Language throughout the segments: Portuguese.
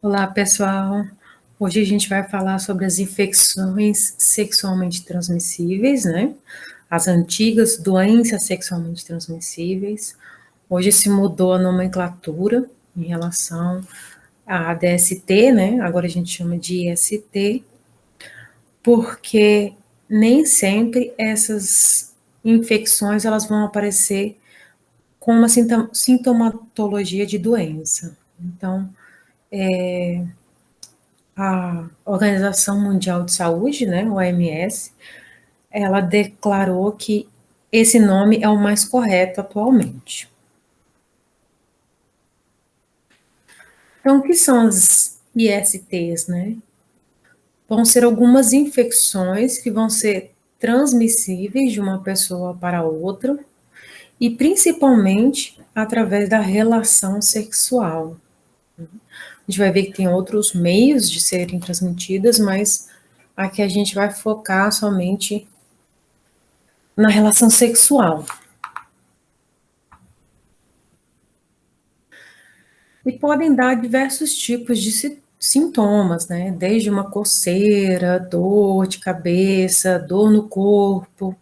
Olá, pessoal. Hoje a gente vai falar sobre as infecções sexualmente transmissíveis, né? As antigas doenças sexualmente transmissíveis. Hoje se mudou a nomenclatura em relação à DST, né? Agora a gente chama de IST, porque nem sempre essas infecções elas vão aparecer com uma sintomatologia de doença. Então, a Organização Mundial de Saúde, né, OMS, ela declarou que esse nome é o mais correto atualmente. Então, o que são as ISTs, né? Vão ser algumas infecções que vão ser transmissíveis de uma pessoa para outra e principalmente através da relação sexual. A gente vai ver que tem outros meios de serem transmitidas, mas aqui a gente vai focar somente na relação sexual. E podem dar diversos tipos de sintomas, né? Desde uma coceira, dor de cabeça, dor no corpo.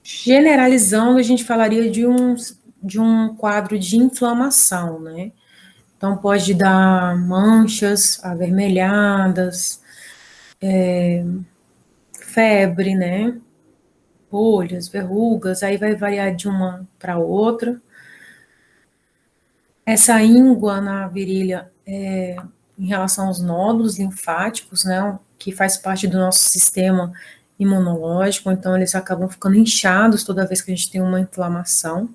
Generalizando, a gente falaria de um quadro de inflamação, né? Então, pode dar manchas avermelhadas, febre, né? Bolhas, verrugas, aí vai variar de uma para outra. Essa íngua na virilha em relação aos nódulos linfáticos, né, que faz parte do nosso sistema imunológico, então eles acabam ficando inchados toda vez que a gente tem uma inflamação.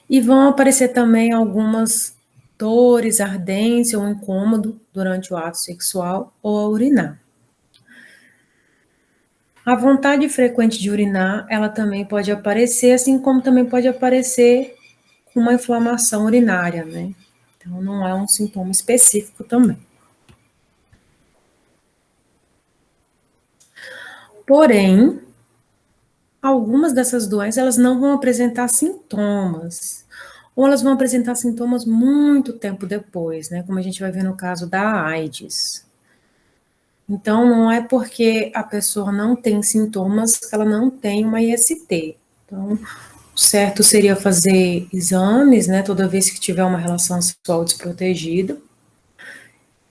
E vão aparecer também algumas dores, ardência ou incômodo durante o ato sexual ou a urinar. A vontade frequente de urinar, ela também pode aparecer, assim como também pode aparecer com uma inflamação urinária, né? Então, não é um sintoma específico também. Porém, algumas dessas doenças, elas não vão apresentar sintomas, ou elas vão apresentar sintomas muito tempo depois, né? Como a gente vai ver no caso da AIDS. Então, não é porque a pessoa não tem sintomas que ela não tem uma IST. Então, o certo seria fazer exames, né? Toda vez que tiver uma relação sexual desprotegida,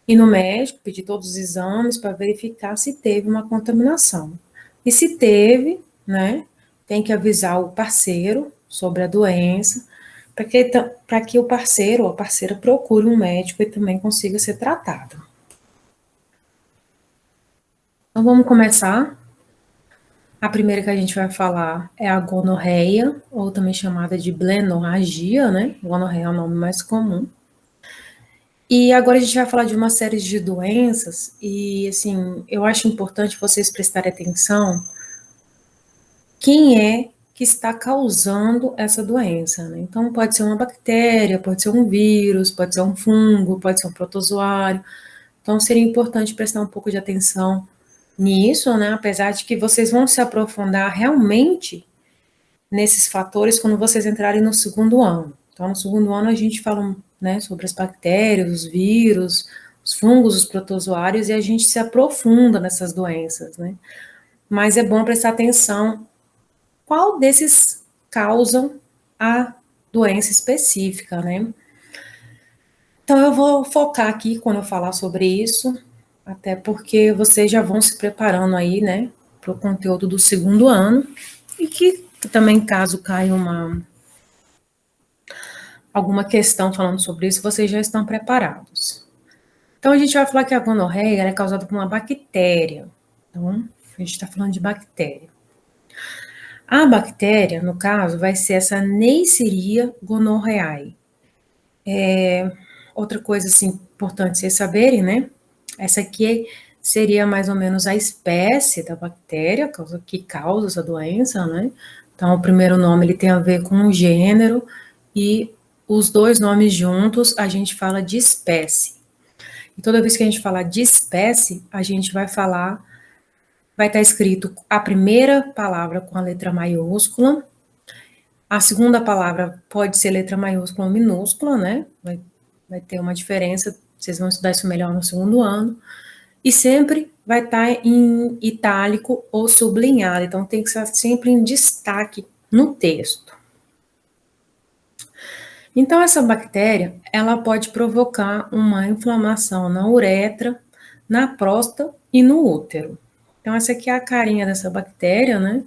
ir no médico, pedir todos os exames para verificar se teve uma contaminação. E se teve, né, tem que avisar o parceiro sobre a doença, para que o parceiro ou a parceira procure um médico e também consiga ser tratado. Então vamos começar. A primeira que a gente vai falar é a gonorreia, ou também chamada de blenorragia, né? Gonorreia é o nome mais comum. E agora a gente vai falar de uma série de doenças, e assim, eu acho importante vocês prestarem atenção quem é que está causando essa doença, né? Então, pode ser uma bactéria, pode ser um vírus, pode ser um fungo, pode ser um protozoário. Então, seria importante prestar um pouco de atenção nisso, né? Apesar de que vocês vão se aprofundar realmente nesses fatores quando vocês entrarem no segundo ano. Então, no segundo ano, a gente fala, né, sobre as bactérias, os vírus, os fungos, os protozoários, e a gente se aprofunda nessas doenças, né? Mas é bom prestar atenção qual desses causam a doença específica, né? Então, eu vou focar aqui quando eu falar sobre isso, até porque vocês já vão se preparando aí, né, para o conteúdo do segundo ano, e que também, caso caia alguma questão falando sobre isso, vocês já estão preparados. Então, a gente vai falar que a gonorreia é causada por uma bactéria. Então, a gente está falando de bactéria. A bactéria, no caso, vai ser essa Neisseria gonorrhoeae. Outra coisa assim, importante vocês saberem, né? Essa aqui seria mais ou menos a espécie da bactéria que causa essa doença, né? Então, o primeiro nome ele tem a ver com o gênero e os dois nomes juntos a gente fala de espécie. E toda vez que a gente falar de espécie, a gente vai estar escrito a primeira palavra com a letra maiúscula A segunda palavra pode ser letra maiúscula ou minúscula, né? Vai ter uma diferença, vocês vão estudar isso melhor no segundo ano. E sempre vai estar em itálico ou sublinhado, então tem que estar sempre em destaque no texto. Então, essa bactéria, ela pode provocar uma inflamação na uretra, na próstata e no útero. Então, essa aqui é a carinha dessa bactéria, né?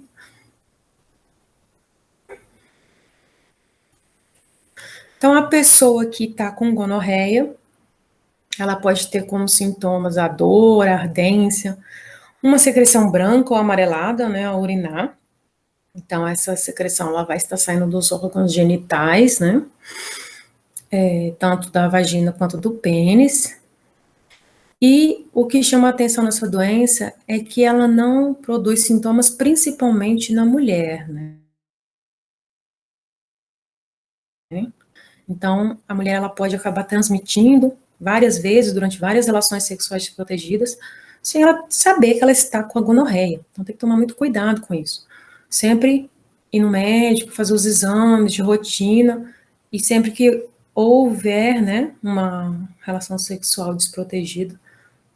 Então, a pessoa que está com gonorreia, ela pode ter como sintomas a dor, a ardência, uma secreção branca ou amarelada, né, ao urinar. Então, essa secreção ela vai estar saindo dos órgãos genitais, né? Tanto da vagina quanto do pênis. E o que chama a atenção nessa doença é que ela não produz sintomas principalmente na mulher, né? Então, a mulher ela pode acabar transmitindo várias vezes durante várias relações sexuais protegidas, sem ela saber que ela está com a gonorreia. Então, tem que tomar muito cuidado com isso. Sempre ir no médico, fazer os exames de rotina, e sempre que houver, né, uma relação sexual desprotegida,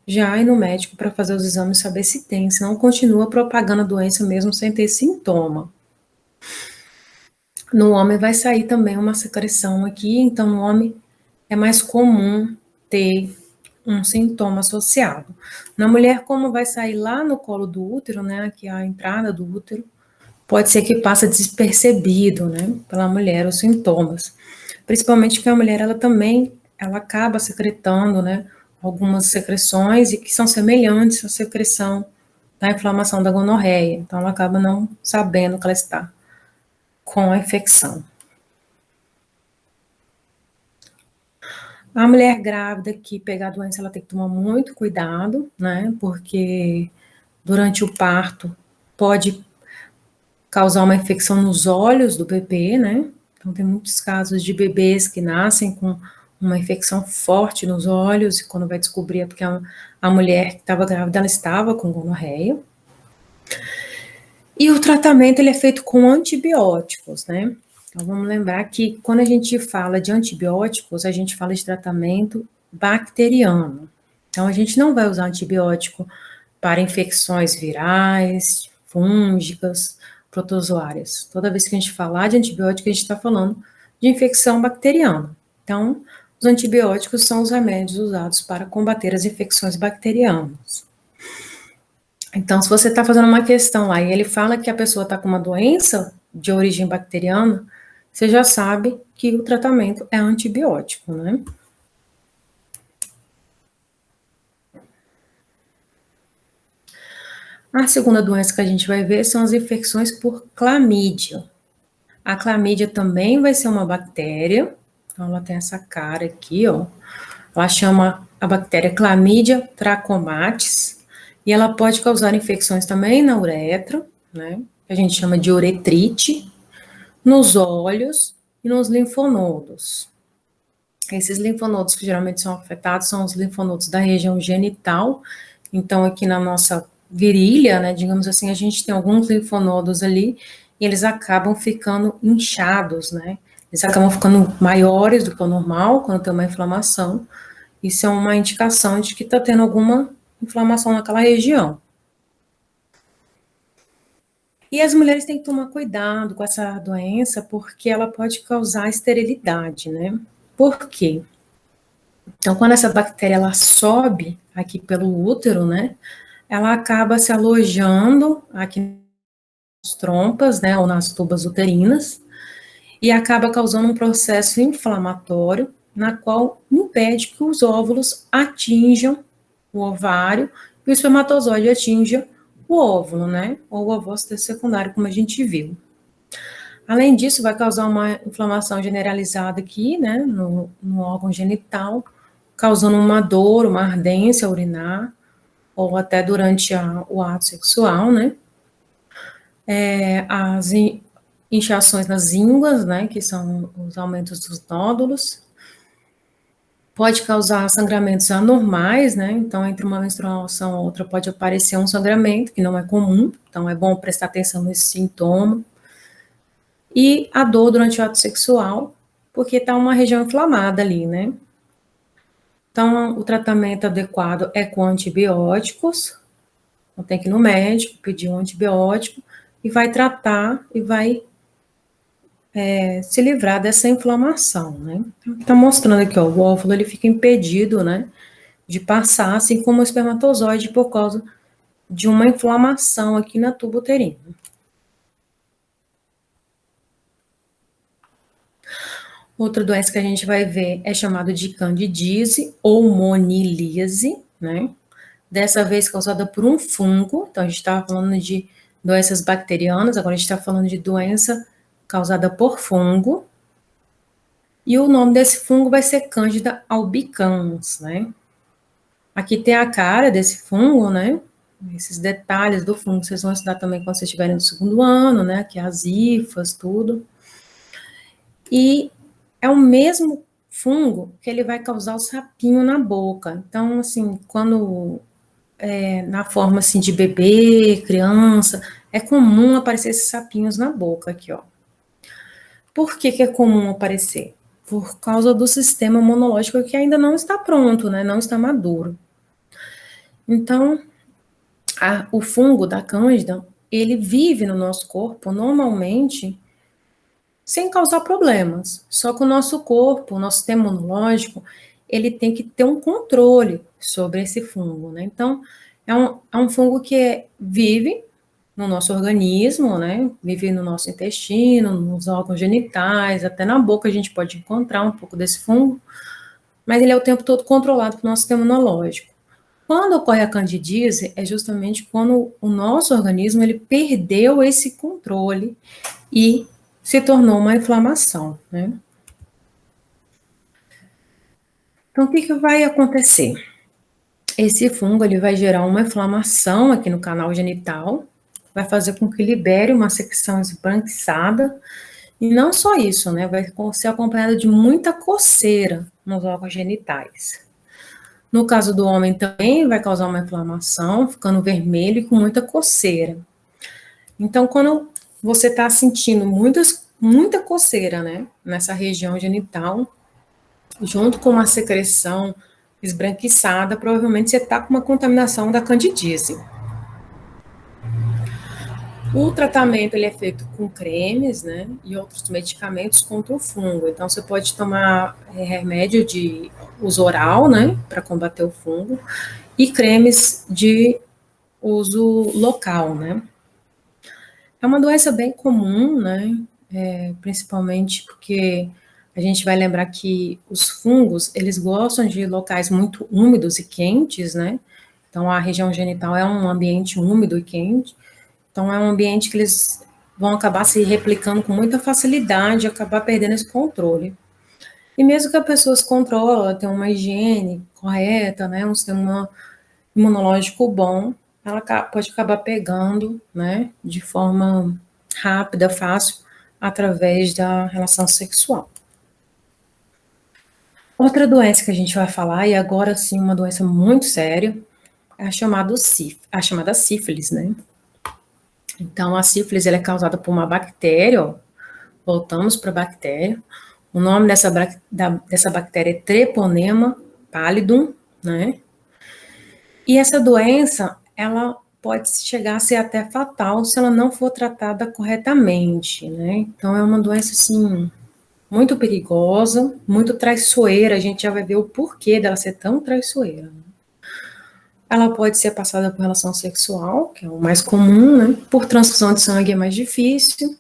já ir no médico para fazer os exames e saber se tem, senão continua propagando a doença mesmo sem ter sintoma. No homem vai sair também uma secreção aqui, então no homem é mais comum ter um sintoma associado. Na mulher, como vai sair lá no colo do útero, né, que é a entrada do útero, pode ser que passe despercebido, né, pela mulher os sintomas. Principalmente que a mulher, ela acaba secretando, né, algumas secreções e que são semelhantes à secreção da inflamação da gonorreia. Então, ela acaba não sabendo que ela está com a infecção. A mulher grávida que pegar a doença, ela tem que tomar muito cuidado, né? Porque durante o parto pode causar uma infecção nos olhos do bebê, né? Então, tem muitos casos de bebês que nascem com uma infecção forte nos olhos, e quando vai descobrir é porque a mulher que estava grávida, ela estava com gonorreia. E o tratamento, ele é feito com antibióticos, né? Então, vamos lembrar que quando a gente fala de antibióticos, a gente fala de tratamento bacteriano. Então, a gente não vai usar antibiótico para infecções virais, fúngicas, protozoárias. Toda vez que a gente falar de antibiótico, a gente está falando de infecção bacteriana. Então, os antibióticos são os remédios usados para combater as infecções bacterianas. Então, se você está fazendo uma questão lá e ele fala que a pessoa está com uma doença de origem bacteriana, você já sabe que o tratamento é antibiótico, né? A segunda doença que a gente vai ver são as infecções por clamídia. A clamídia também vai ser uma bactéria, então ela tem essa cara aqui, ó. Ela chama a bactéria Chlamydia trachomatis, e ela pode causar infecções também na uretra, né? Que a gente chama de uretrite, nos olhos e nos linfonodos. Esses linfonodos que geralmente são afetados são os linfonodos da região genital. Então, aqui na nossa virilha, né, digamos assim, a gente tem alguns linfonodos ali e eles acabam ficando inchados, né? Eles acabam ficando maiores do que o normal quando tem uma inflamação. Isso é uma indicação de que está tendo alguma inflamação naquela região. E as mulheres têm que tomar cuidado com essa doença porque ela pode causar esterilidade, né? Por quê? Então, quando essa bactéria ela sobe aqui pelo útero, né, ela acaba se alojando aqui nas trompas, né, ou nas tubas uterinas, e acaba causando um processo inflamatório, na qual impede que os óvulos atinjam o ovário e o espermatozoide atinja o óvulo, né, ou o ovócito secundário, como a gente viu. Além disso, vai causar uma inflamação generalizada aqui, né, no órgão genital, causando uma dor, uma ardência urinar, ou até durante o ato sexual, né? As inchações nas ínguas, né, que são os aumentos dos nódulos. Pode causar sangramentos anormais, né? Então, entre uma menstruação e outra pode aparecer um sangramento, que não é comum, então é bom prestar atenção nesse sintoma. E a dor durante o ato sexual, porque está uma região inflamada ali, né? Então, o tratamento adequado é com antibióticos, então tem que ir no médico, pedir um antibiótico, e vai tratar e vai se livrar dessa inflamação, né? Então, está mostrando aqui, ó, o óvulo ele fica impedido, né, de passar, assim como o espermatozoide, por causa de uma inflamação aqui na tuba uterina. Outra doença que a gente vai ver é chamada de candidíase ou monilíase, né? Dessa vez causada por um fungo. Então, a gente estava falando de doenças bacterianas, agora a gente está falando de doença causada por fungo. E o nome desse fungo vai ser Candida albicans, né? Aqui tem a cara desse fungo, né? Esses detalhes do fungo vocês vão estudar também quando vocês estiverem no segundo ano, né? Aqui as hifas, tudo. E é o mesmo fungo que ele vai causar o sapinho na boca. Então, assim, quando na forma assim de bebê, criança, é comum aparecer esses sapinhos na boca aqui, ó. Por que que é comum aparecer? Por causa do sistema imunológico que ainda não está pronto, né? Não está maduro. Então, o fungo da Cândida, ele vive no nosso corpo normalmente sem causar problemas. Só que o nosso corpo, o nosso sistema imunológico, ele tem que ter um controle sobre esse fungo, né? Então, é um fungo que vive no nosso organismo, né? Vive no nosso intestino, nos órgãos genitais, até na boca a gente pode encontrar um pouco desse fungo, mas ele é o tempo todo controlado pelo nosso sistema imunológico. Quando ocorre a candidíase, é justamente quando o nosso organismo ele perdeu esse controle e se tornou uma inflamação, né? Então, o que vai acontecer? Esse fungo ele vai gerar uma inflamação aqui no canal genital, vai fazer com que libere uma secreção esbranquiçada, e não só isso, né? Vai ser acompanhada de muita coceira nos órgãos genitais. No caso do homem também vai causar uma inflamação, ficando vermelho e com muita coceira. Então, quando você está sentindo muita coceira, né, nessa região genital, junto com uma secreção esbranquiçada, provavelmente você está com uma contaminação da candidíase. O tratamento ele é feito com cremes, né, e outros medicamentos contra o fungo. Então, você pode tomar remédio de uso oral, né, para combater o fungo, e cremes de uso local, né. É uma doença bem comum, né, principalmente porque a gente vai lembrar que os fungos, eles gostam de locais muito úmidos e quentes, né, então a região genital é um ambiente úmido e quente, então é um ambiente que eles vão acabar se replicando com muita facilidade e acabar perdendo esse controle. E mesmo que a pessoa se controle, tenha uma higiene correta, né, um sistema imunológico bom, ela pode acabar pegando, né, de forma rápida, fácil, através da relação sexual. Outra doença que a gente vai falar, e agora sim uma doença muito séria, é a chamada sífilis, né? Então, a sífilis ela é causada por uma bactéria, ó, voltamos para a bactéria, o nome dessa bactéria é Treponema pallidum, né? E essa doença, ela pode chegar a ser até fatal se ela não for tratada corretamente, né? Então, é uma doença, assim, muito perigosa, muito traiçoeira, a gente já vai ver o porquê dela ser tão traiçoeira. Ela pode ser passada por relação sexual, que é o mais comum, né? Por transfusão de sangue é mais difícil,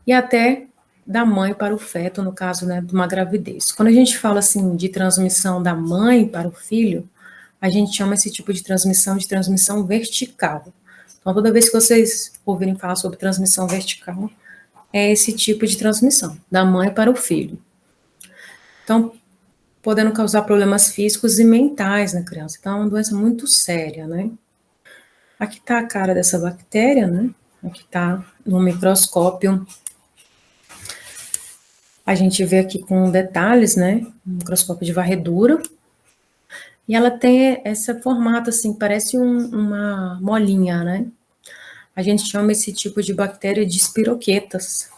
e até da mãe para o feto, no caso, né, de uma gravidez. Quando a gente fala, assim, de transmissão da mãe para o filho, a gente chama esse tipo de transmissão vertical. Então, toda vez que vocês ouvirem falar sobre transmissão vertical, é esse tipo de transmissão, da mãe para o filho. Então, podendo causar problemas físicos e mentais na criança. Então, é uma doença muito séria, né? Aqui está a cara dessa bactéria, né? Aqui está no microscópio. A gente vê aqui com detalhes, né? Um microscópio de varredura. E ela tem esse formato, assim, parece uma molinha, né? A gente chama esse tipo de bactéria de espiroquetas.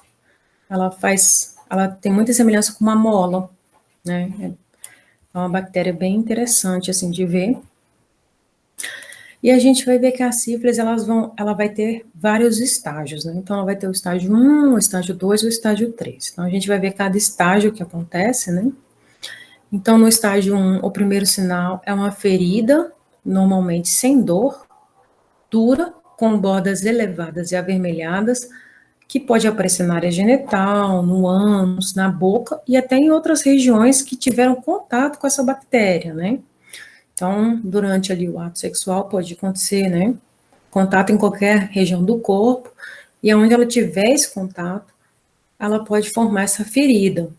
Ela tem muita semelhança com uma mola, né? É uma bactéria bem interessante, assim, de ver. E a gente vai ver que as sífilis, ela vai ter vários estágios, né? Então, ela vai ter o estágio 1, o estágio 2 e o estágio 3. Então, a gente vai ver cada estágio que acontece, né? Então, no estágio 1, o primeiro sinal é uma ferida, normalmente sem dor, dura, com bordas elevadas e avermelhadas, que pode aparecer na área genital, no ânus, na boca e até em outras regiões que tiveram contato com essa bactéria, né? Então, durante ali o ato sexual pode acontecer, né? Contato em qualquer região do corpo, e onde ela tiver esse contato, ela pode formar essa ferida.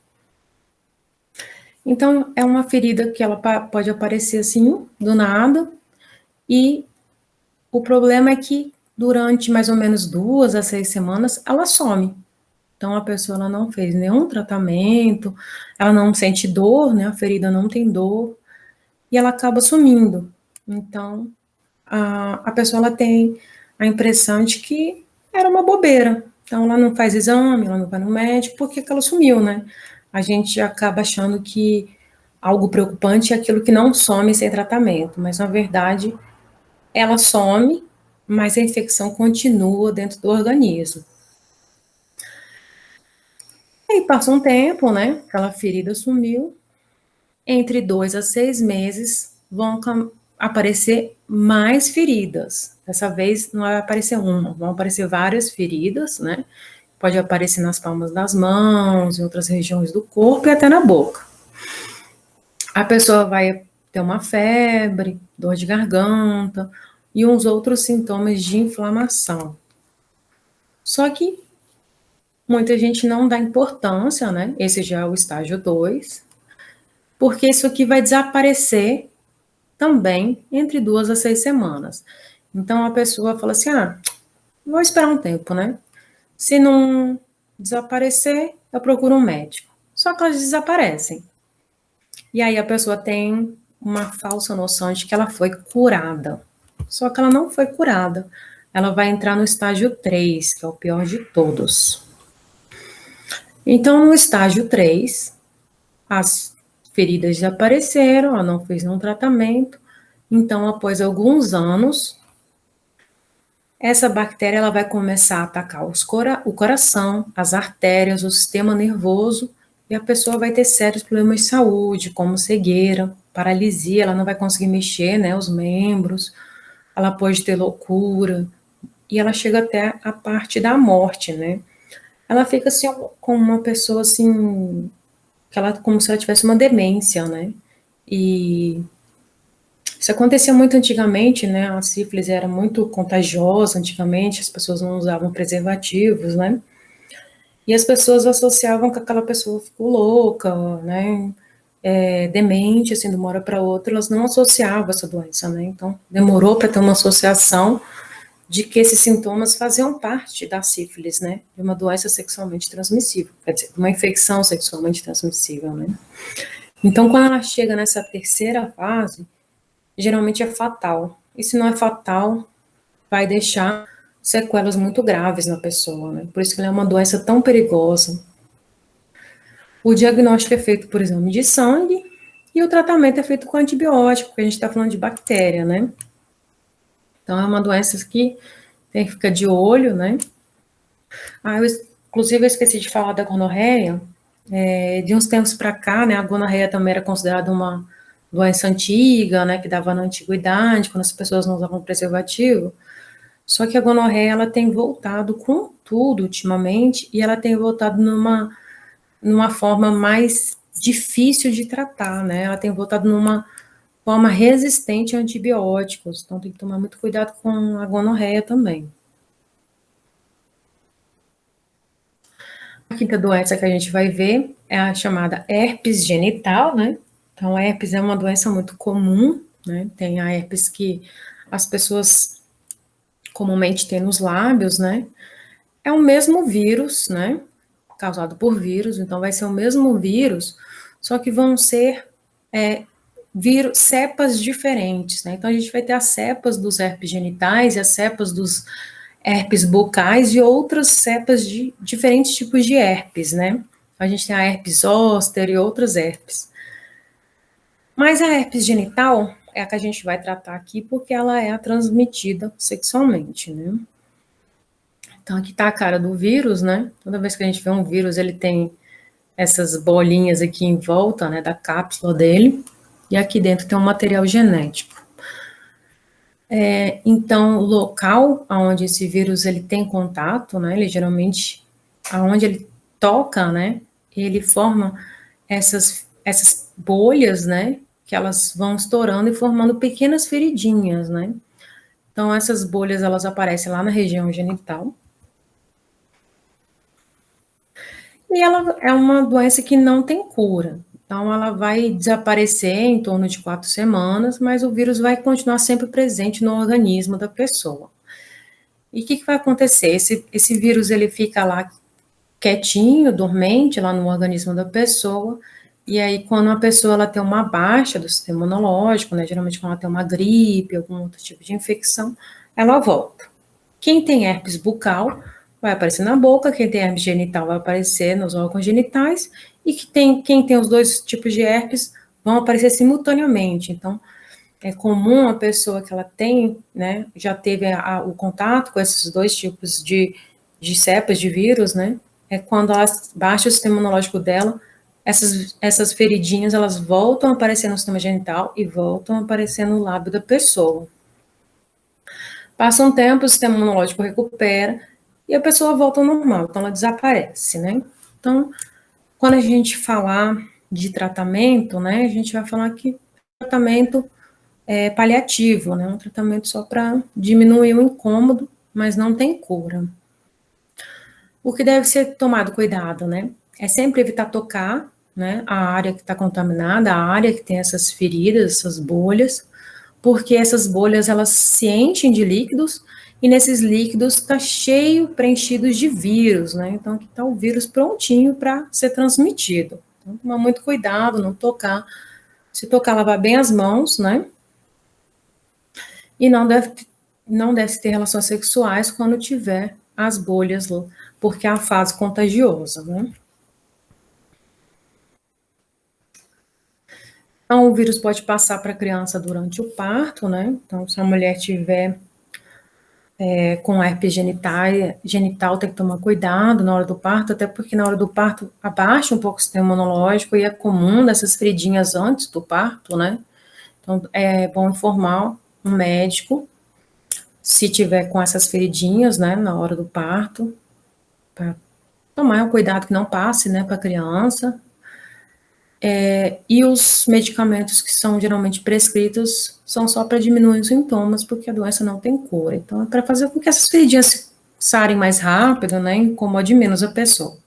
Então, é uma ferida que ela pode aparecer assim, do nada, e o problema é que durante mais ou menos 2 a 6 semanas, ela some. Então, a pessoa ela não fez nenhum tratamento, ela não sente dor, né? A ferida não tem dor, e ela acaba sumindo. Então, a pessoa ela tem a impressão de que era uma bobeira. Então, ela não faz exame, ela não vai no médico, porque ela sumiu, né? A gente acaba achando que algo preocupante é aquilo que não some sem tratamento, mas na verdade ela some, mas a infecção continua dentro do organismo. Aí passa um tempo, né? Aquela ferida sumiu. Entre 2 a 6 meses vão aparecer mais feridas. Dessa vez não vai aparecer uma, vão aparecer várias feridas, né? Pode aparecer nas palmas das mãos, em outras regiões do corpo e até na boca. A pessoa vai ter uma febre, dor de garganta e uns outros sintomas de inflamação. Só que muita gente não dá importância, né? Esse já é o estágio 2, porque isso aqui vai desaparecer também entre 2 a 6 semanas. Então a pessoa fala assim: ah, vou esperar um tempo, né? Se não desaparecer, eu procuro um médico. Só que elas desaparecem. E aí a pessoa tem uma falsa noção de que ela foi curada. Só que ela não foi curada. Ela vai entrar no estágio 3, que é o pior de todos. Então, no estágio 3, as feridas desapareceram, ela não fez nenhum tratamento. Então, após alguns anos, essa bactéria ela vai começar a atacar o coração, as artérias, o sistema nervoso, e a pessoa vai ter sérios problemas de saúde, como cegueira, paralisia, ela não vai conseguir mexer, né, os membros, ela pode ter loucura, e ela chega até a parte da morte, né? Ela fica assim como uma pessoa assim, como se ela tivesse uma demência, né? E isso acontecia muito antigamente, né? A sífilis era muito contagiosa antigamente, as pessoas não usavam preservativos, né? E as pessoas associavam que aquela pessoa ficou louca, né? Demente, assim, de uma hora para outra, elas não associavam essa doença, né? Então, demorou para ter uma associação de que esses sintomas faziam parte da sífilis, né? De uma doença sexualmente transmissível, quer dizer, de uma infecção sexualmente transmissível, né? Então, quando ela chega nessa terceira fase, geralmente é fatal. E se não é fatal, vai deixar sequelas muito graves na pessoa, né? Por isso que ela é uma doença tão perigosa. O diagnóstico é feito por exame de sangue e o tratamento é feito com antibiótico, porque a gente está falando de bactéria, né? Então, é uma doença que tem que ficar de olho, né? Inclusive, eu esqueci de falar da gonorreia. De uns tempos para cá, né, a gonorreia também era considerada uma doença antiga, né, que dava na antiguidade, quando as pessoas não usavam preservativo. Só que a gonorreia, ela tem voltado com tudo ultimamente, e ela tem voltado numa forma mais difícil de tratar, né, ela tem voltado numa forma resistente a antibióticos, então tem que tomar muito cuidado com a gonorreia também. A quinta doença que a gente vai ver é a chamada herpes genital, né? Então, a herpes é uma doença muito comum, né? Tem a herpes que as pessoas comumente têm nos lábios, né? É o mesmo vírus, né? Causado por vírus, então vai ser o mesmo vírus, só que vão ser cepas diferentes, né? Então, a gente vai ter as cepas dos herpes genitais e as cepas dos herpes bucais e outras cepas de diferentes tipos de herpes, né? A gente tem a herpes zoster e outras herpes. Mas a herpes genital é a que a gente vai tratar aqui porque ela é a transmitida sexualmente, né? Então aqui tá a cara do vírus, né? Toda vez que a gente vê um vírus, ele tem essas bolinhas aqui em volta, né, da cápsula dele, e aqui dentro tem um material genético. Então, o local onde esse vírus ele tem contato, né, ele geralmente, aonde ele toca, né, ele forma essas bolhas, né, que elas vão estourando e formando pequenas feridinhas, né. Então, essas bolhas, elas aparecem lá na região genital. E ela é uma doença que não tem cura. Então, ela vai desaparecer em torno de 4 semanas, mas o vírus vai continuar sempre presente no organismo da pessoa. E o que vai acontecer? Esse vírus, ele fica lá quietinho, dormente, lá no organismo da pessoa, e aí quando a pessoa ela tem uma baixa do sistema imunológico, né, geralmente quando ela tem uma gripe, algum outro tipo de infecção, ela volta. Quem tem herpes bucal vai aparecer na boca, quem tem herpes genital vai aparecer nos órgãos genitais, e quem tem os dois tipos de herpes vão aparecer simultaneamente. Então, é comum a pessoa que ela tem, né, já teve o contato com esses dois tipos de cepas de vírus, né, é quando ela baixa o sistema imunológico dela, essas feridinhas, elas voltam a aparecer no sistema genital e voltam a aparecer no lábio da pessoa. Passa um tempo, o sistema imunológico recupera e a pessoa volta ao normal, então ela desaparece, né? Então, quando a gente falar de tratamento, né, a gente vai falar que tratamento é paliativo, né, um tratamento só para diminuir o incômodo, mas não tem cura. O que deve ser tomado cuidado, né, é sempre evitar tocar, né, a área que está contaminada, a área que tem essas feridas, essas bolhas, porque essas bolhas elas se enchem de líquidos e nesses líquidos está cheio, preenchidos de vírus, né? Então aqui está o vírus prontinho para ser transmitido. Então tomar muito cuidado, não tocar. Se tocar, lavar bem as mãos, né? E não deve ter relações sexuais quando tiver as bolhas, porque é a fase contagiosa, né? Então, o vírus pode passar para a criança durante o parto, né? Então, se a mulher tiver com herpes genital tem que tomar cuidado na hora do parto, até porque na hora do parto abaixa um pouco o sistema imunológico e é comum dessas feridinhas antes do parto, né? Então, é bom informar um médico se tiver com essas feridinhas, né, na hora do parto, para tomar um cuidado que não passe, né, para a criança. E os medicamentos que são geralmente prescritos são só para diminuir os sintomas, porque a doença não tem cura. Então, é para fazer com que essas feridinhas sarem mais rápido, né, incomode menos a pessoa.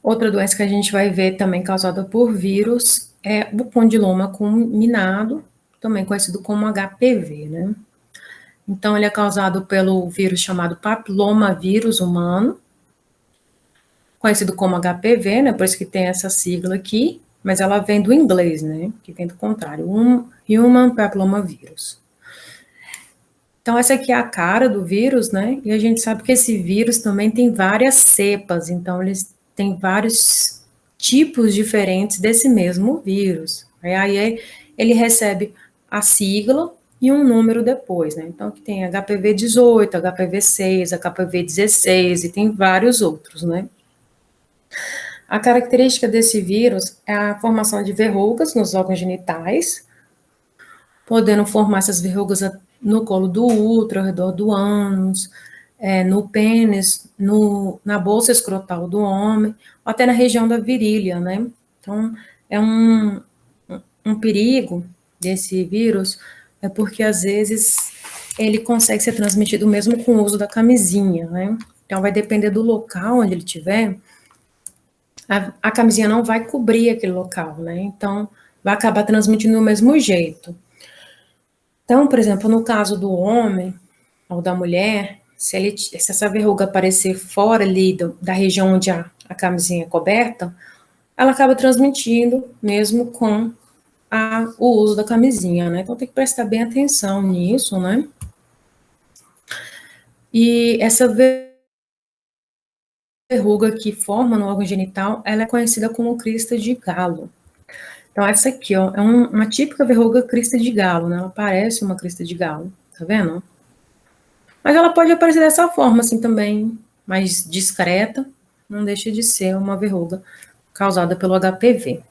Outra doença que a gente vai ver também causada por vírus é o condiloma culminado, também conhecido como HPV, né? Então, ele é causado pelo vírus chamado papilomavírus humano, conhecido como HPV, né? Por isso que tem essa sigla aqui, mas ela vem do inglês, né? Que vem do contrário, Human Papillomavirus. Então, essa aqui é a cara do vírus, né? E a gente sabe que esse vírus também tem várias cepas, então eles têm vários tipos diferentes desse mesmo vírus. Aí ele recebe a sigla e um número depois, né? Então, aqui tem HPV 18, HPV 6, HPV 16 e tem vários outros, né? A característica desse vírus é a formação de verrugas nos órgãos genitais, podendo formar essas verrugas no colo do útero, ao redor do ânus, no pênis, na bolsa escrotal do homem, ou até na região da virilha, né? Então, é um perigo desse vírus, é porque às vezes ele consegue ser transmitido mesmo com o uso da camisinha, né? Então, vai depender do local onde ele estiver, a camisinha não vai cobrir aquele local, né? Então, vai acabar transmitindo do mesmo jeito. Então, por exemplo, no caso do homem ou da mulher, se essa verruga aparecer fora ali da região onde a camisinha é coberta, ela acaba transmitindo mesmo com o uso da camisinha, né? Então tem que prestar bem atenção nisso, né? E essa verruga que forma no órgão genital, ela é conhecida como crista de galo. Então essa aqui, ó, é uma típica verruga crista de galo, né? Ela parece uma crista de galo, tá vendo? Mas ela pode aparecer dessa forma, assim, também, mais discreta, não deixa de ser uma verruga causada pelo HPV.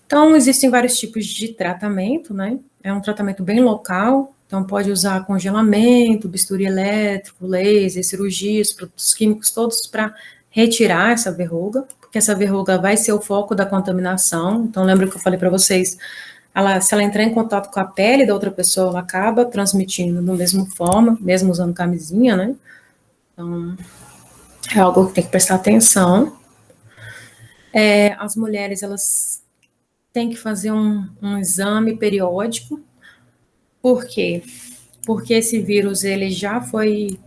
Então, existem vários tipos de tratamento, né? É um tratamento bem local, então pode usar congelamento, bisturi elétrico, laser, cirurgias, produtos químicos, todos para retirar essa verruga, porque essa verruga vai ser o foco da contaminação. Então, lembra que eu falei para vocês, se ela entrar em contato com a pele da outra pessoa, ela acaba transmitindo da mesma forma, mesmo usando camisinha, né? Então, é algo que tem que prestar atenção. As mulheres, elas têm que fazer um exame periódico. Por quê? Porque esse vírus, ele já foi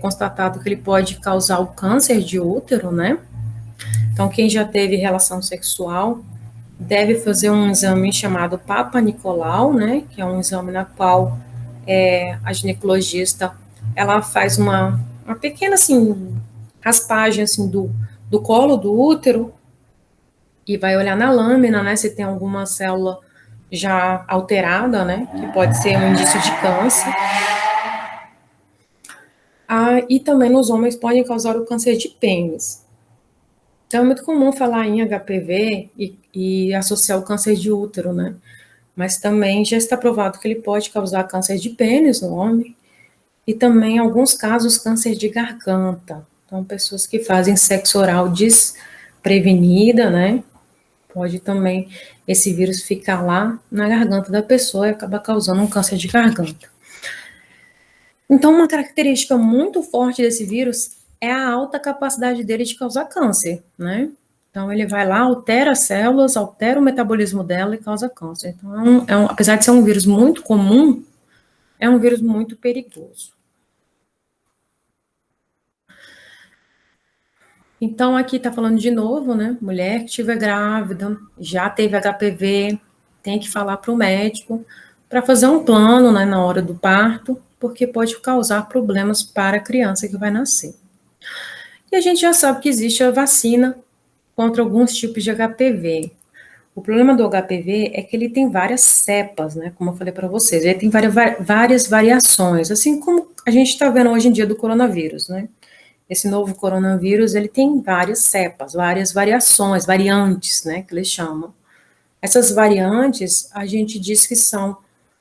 constatado que ele pode causar o câncer de útero, né? Então, quem já teve relação sexual deve fazer um exame chamado Papa Nicolau, né? Que é um exame na qual a ginecologista, ela faz uma pequena, assim, raspagem, assim, do colo do útero e vai olhar na lâmina, né, se tem alguma célula já alterada, né, que pode ser um indício de câncer. E também nos homens podem causar o câncer de pênis. Então é muito comum falar em HPV e associar o câncer de útero, né, mas também já está provado que ele pode causar câncer de pênis no homem e também, em alguns casos, câncer de garganta. Então, pessoas que fazem sexo oral desprevenida, né, pode também esse vírus ficar lá na garganta da pessoa e acaba causando um câncer de garganta. Então, uma característica muito forte desse vírus é a alta capacidade dele de causar câncer, né? Então, ele vai lá, altera as células, altera o metabolismo dela e causa câncer. Então, apesar de ser um vírus muito comum, é um vírus muito perigoso. Então, aqui está falando de novo, né? Mulher que estiver grávida, já teve HPV, tem que falar para o médico para fazer um plano, né, na hora do parto, porque pode causar problemas para a criança que vai nascer. E a gente já sabe que existe a vacina contra alguns tipos de HPV. O problema do HPV é que ele tem várias cepas, né? Como eu falei para vocês, ele tem várias variações, assim como a gente está vendo hoje em dia do coronavírus, né? Esse novo coronavírus, ele tem várias cepas, várias variações, variantes, né, que eles chamam. Essas variantes, a gente diz que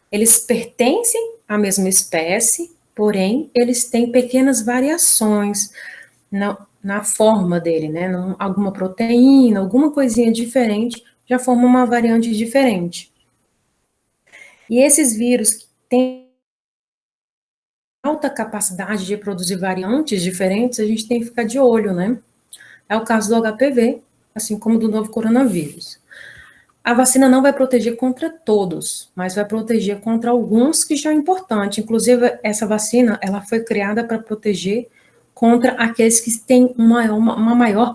eles pertencem à mesma espécie, porém, eles têm pequenas variações na forma dele, né, alguma proteína, alguma coisinha diferente, já forma uma variante diferente. E esses vírus que têm alta capacidade de produzir variantes diferentes, a gente tem que ficar de olho, né? É o caso do HPV, assim como do novo coronavírus. A vacina não vai proteger contra todos, mas vai proteger contra alguns que já é importante. Inclusive, essa vacina, ela foi criada para proteger contra aqueles que têm uma maior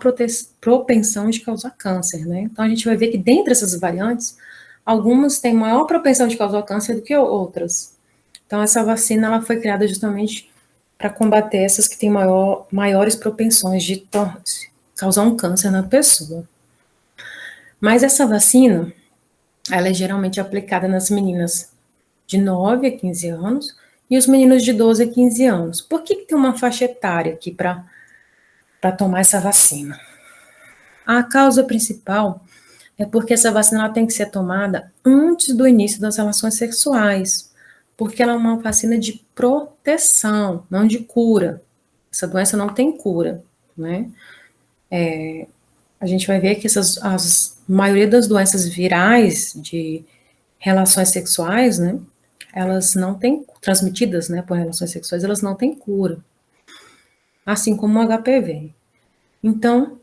propensão de causar câncer, né? Então, a gente vai ver que dentre essas variantes, algumas têm maior propensão de causar câncer do que outras. Então, essa vacina, ela foi criada justamente para combater essas que têm maiores propensões de causar um câncer na pessoa. Mas essa vacina, ela é geralmente aplicada nas meninas de 9 a 15 anos e os meninos de 12 a 15 anos. Por que tem uma faixa etária aqui para tomar essa vacina? A causa principal é porque essa vacina ela tem que ser tomada antes do início das relações sexuais, porque ela é uma vacina de proteção, não de cura. Essa doença não tem cura, né? A gente vai ver que a maioria das doenças virais de relações sexuais, né, elas não têm, transmitidas, né, por relações sexuais, elas não têm cura, assim como o HPV. Então,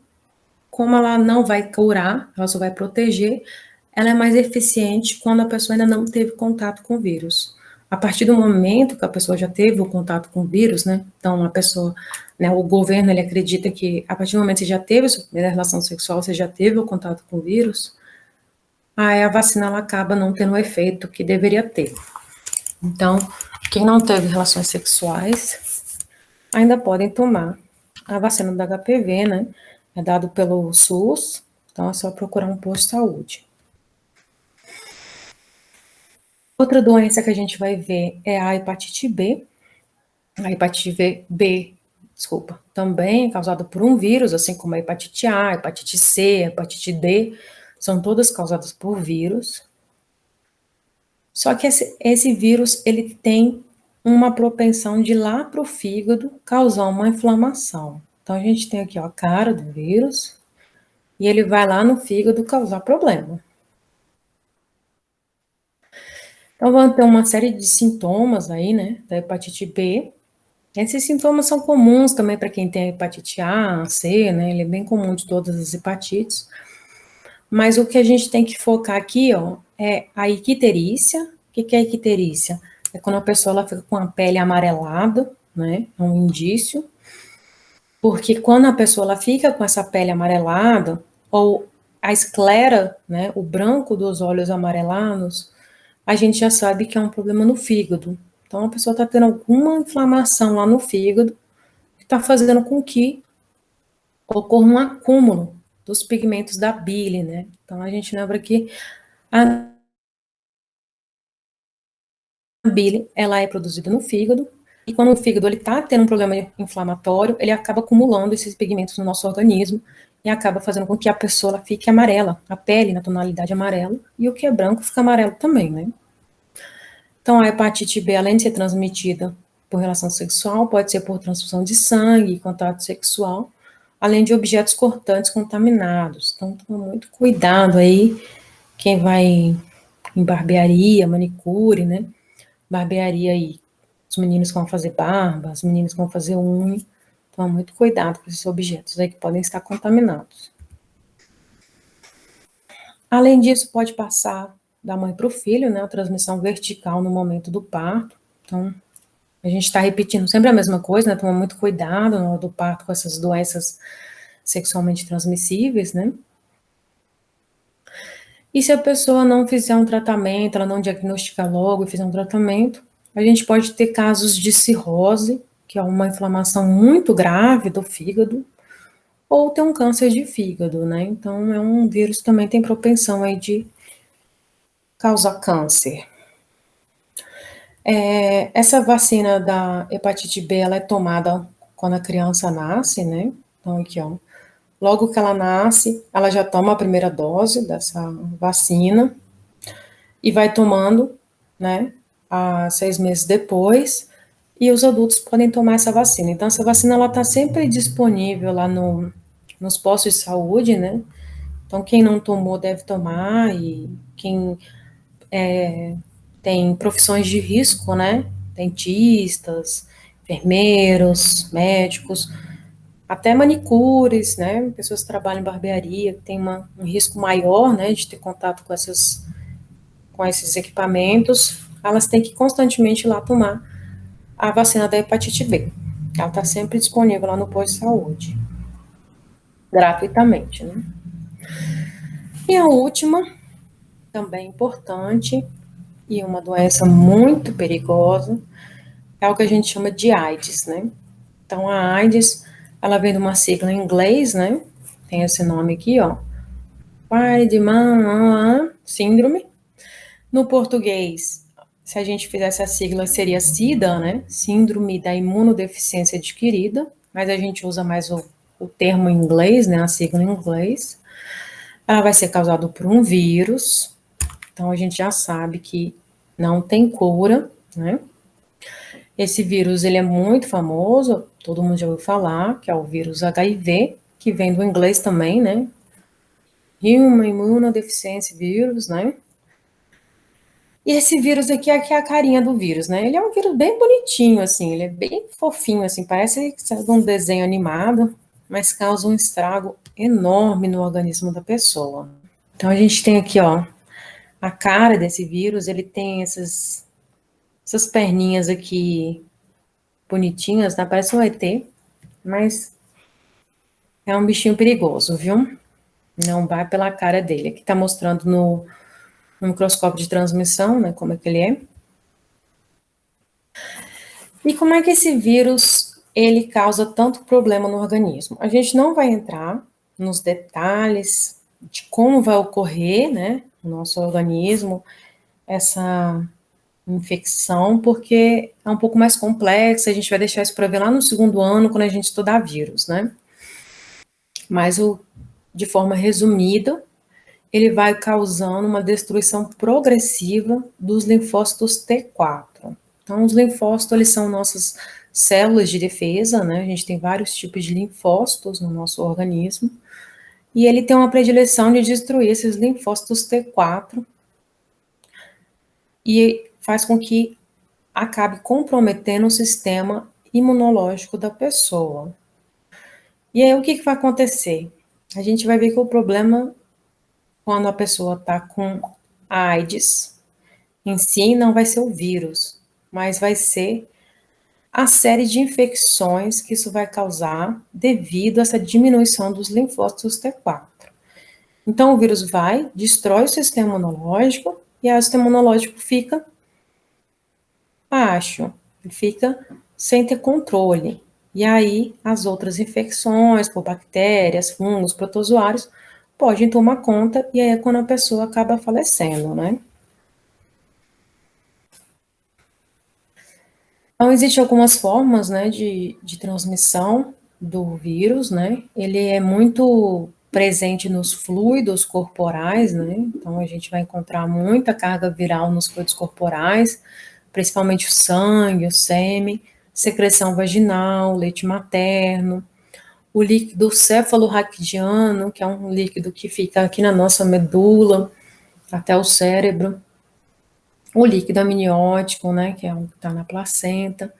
como ela não vai curar, ela só vai proteger, ela é mais eficiente quando a pessoa ainda não teve contato com o vírus. A partir do momento que a pessoa já teve o contato com o vírus, né, então a pessoa, né, o governo, ele acredita que a partir do momento que você já teve a sua primeira relação sexual, você já teve o contato com o vírus, aí a vacina ela acaba não tendo o efeito que deveria ter. Então, quem não teve relações sexuais ainda podem tomar a vacina do HPV, né? É dado pelo SUS, então é só procurar um posto de saúde. Outra doença que a gente vai ver é a hepatite B. A hepatite B, desculpa, também é causada por um vírus, assim como a hepatite A, a hepatite C, a hepatite D, são todas causadas por vírus. Só que esse vírus, ele tem uma propensão de ir lá para o fígado causar uma inflamação. Então, a gente tem aqui ó, a cara do vírus, e ele vai lá no fígado causar problema. Então, vão ter uma série de sintomas aí, né, da hepatite B. Esses sintomas são comuns também para quem tem hepatite A, C, né, ele é bem comum de todas as hepatites. Mas o que a gente tem que focar aqui, ó, é a icterícia. O que é a icterícia? É quando a pessoa ela fica com a pele amarelada, né, é um indício. Porque quando a pessoa ela fica com essa pele amarelada, ou a esclera, né, o branco dos olhos amarelados, a gente já sabe que é um problema no fígado. Então, a pessoa está tendo alguma inflamação lá no fígado, que está fazendo com que ocorra um acúmulo dos pigmentos da bile, né? Então, a gente lembra que a bile, ela é produzida no fígado, e quando o fígado ele está tendo um problema inflamatório, ele acaba acumulando esses pigmentos no nosso organismo e acaba fazendo com que a pessoa fique amarela, a pele na tonalidade amarela, e o que é branco fica amarelo também, né? Então, a hepatite B, além de ser transmitida por relação sexual, pode ser por transfusão de sangue, contato sexual, além de objetos cortantes contaminados. Então, toma muito cuidado aí, quem vai em barbearia, manicure, né? Barbearia aí, os meninos que vão fazer barba, as meninas que vão fazer unha, toma muito cuidado com esses objetos aí que podem estar contaminados. Além disso, pode passar da mãe para o filho, né? A transmissão vertical no momento do parto. Então, a gente está repetindo sempre a mesma coisa, né? Toma muito cuidado na hora do parto com essas doenças sexualmente transmissíveis, né? E se a pessoa não fizer um tratamento, ela não diagnosticar logo e fizer um tratamento, a gente pode ter casos de cirrose, que é uma inflamação muito grave do fígado, ou ter um câncer de fígado, né? Então, é um vírus que também tem propensão aí de causar câncer. Essa vacina da hepatite B, ela é tomada quando a criança nasce, né? Então, aqui, ó. Logo que ela nasce, ela já toma a primeira dose dessa vacina e vai tomando, né, 6 meses depois, e os adultos podem tomar essa vacina. Então, essa vacina, ela está sempre disponível lá nos postos de saúde, né? Então, quem não tomou deve tomar, e quem tem profissões de risco, né? Dentistas, enfermeiros, médicos, até manicures, né? Pessoas que trabalham em barbearia, que tem um risco maior, né, de ter contato com esses equipamentos, elas têm que constantemente ir lá tomar a vacina da hepatite B. Ela está sempre disponível lá no posto de saúde, gratuitamente, né? E a última, também importante, e uma doença muito perigosa, é o que a gente chama de AIDS, né? Então, a AIDS, ela vem de uma sigla em inglês, né? Tem esse nome aqui, ó. Weizmann síndrome. No português, se a gente fizesse a sigla, seria SIDA, né? Síndrome da imunodeficiência adquirida, mas a gente usa mais o termo em inglês, né? A sigla em inglês. Ela vai ser causada por um vírus, então a gente já sabe que não tem cura, né? Esse vírus, ele é muito famoso, todo mundo já ouviu falar, que é o vírus HIV, que vem do inglês também, né? Human Immunodeficiency Virus, né? E esse vírus aqui é a carinha do vírus, né? Ele é um vírus bem bonitinho, assim, ele é bem fofinho, assim, parece que é de um desenho animado, mas causa um estrago enorme no organismo da pessoa. Então, a gente tem aqui, ó, a cara desse vírus, ele tem essas perninhas aqui bonitinhas, né? Parece um ET, mas é um bichinho perigoso, viu? Não vai pela cara dele. Aqui tá mostrando no microscópio de transmissão, né, como é que ele é. E como é que esse vírus, ele causa tanto problema no organismo? A gente não vai entrar nos detalhes de como vai ocorrer, né, no nosso organismo, essa infecção, porque é um pouco mais complexa, a gente vai deixar isso para ver lá no segundo ano, quando a gente estudar vírus, né? Mas, de forma resumida, ele vai causando uma destruição progressiva dos linfócitos T4. Então, os linfócitos, eles são nossas células de defesa, né? A gente tem vários tipos de linfócitos no nosso organismo, e ele tem uma predileção de destruir esses linfócitos T4 e faz com que acabe comprometendo o sistema imunológico da pessoa. E aí, o que vai acontecer? A gente vai ver que o problema, quando a pessoa está com AIDS, em si não vai ser o vírus, mas vai ser a série de infecções que isso vai causar devido a essa diminuição dos linfócitos T4. Então, o vírus vai, destrói o sistema imunológico, e aí o sistema imunológico fica baixo, fica sem ter controle. E aí, as outras infecções por bactérias, fungos, protozoários, podem tomar conta, e aí é quando a pessoa acaba falecendo, né? Então, existem algumas formas, né, de transmissão do vírus, né? Ele é muito presente nos fluidos corporais, né? Então, a gente vai encontrar muita carga viral nos fluidos corporais, principalmente o sangue, o sêmen, secreção vaginal, leite materno, o líquido cefalorraquidiano, que é um líquido que fica aqui na nossa medula, até o cérebro, o líquido amniótico, né, que é o que está na placenta.